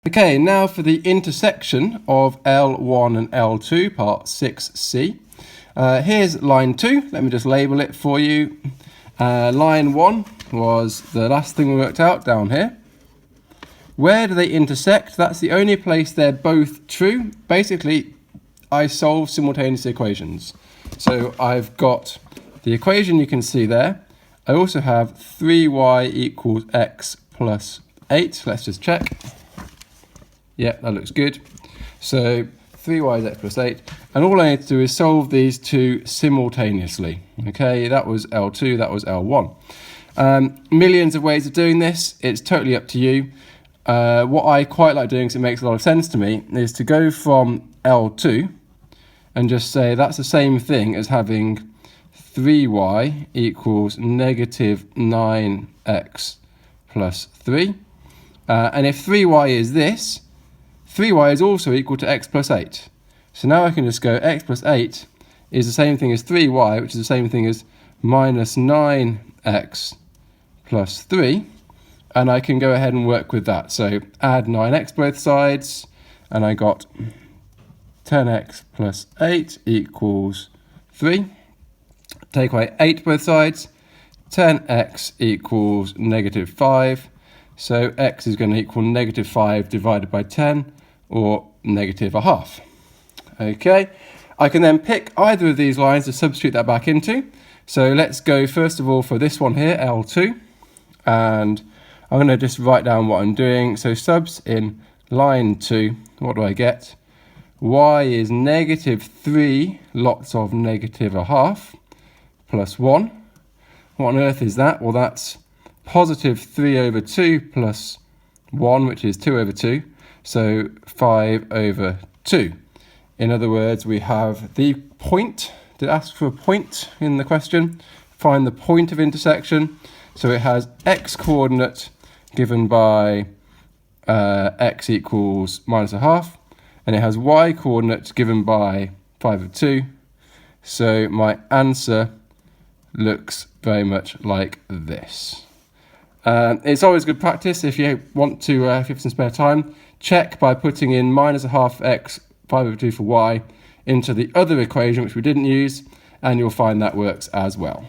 Okay, now for the intersection of L1 and L2, part 6c. Here's line 2. Let me just label it for you. Line 1 was the last thing we worked out down here. Where do they intersect? That's the only place they're both true. Basically, I solve simultaneous equations. So I've got the equation you can see there. I also have 3y equals x plus 8. Let's just check. Yeah, that looks good. So 3y is x plus 8. And all I need to do is solve these two simultaneously. Okay, that was L2, that was L1. Millions of ways of doing this. It's totally up to you. What I quite like doing, because it makes a lot of sense to me, is to go from L2 and just say that's the same thing as having 3y equals negative 9x plus 3. And if 3y is this, 3y is also equal to x plus 8. So now I can just go x plus 8 is the same thing as 3y, which is the same thing as minus 9x plus 3. And I can go ahead and work with that. So add 9x both sides, and I got 10x plus 8 equals 3. Take away 8 both sides, 10x equals negative 5. So x is going to equal negative 5 divided by 10, or negative a half. Okay, I can then pick either of these lines to substitute that back into. So let's go first of all for this one here, L2, and I'm going to just write down what I'm doing. So subs in line 2, what do I get? Y is negative 3 lots of negative a half plus 1. What on earth is that? Well, that's positive 3 over 2 plus 1, which is 2 over 2. So 5 over 2. In other words, we have the point. Did it ask for a point in the question? Find the point of intersection. So it has x coordinate given by x equals minus a half, and it has y coordinate given by 5 over 2. So my answer looks very much like this. It's always good practice if you want to, if you have some spare time, check by putting in minus a half x, 5 over 2 for y, into the other equation which we didn't use, and you'll find that works as well.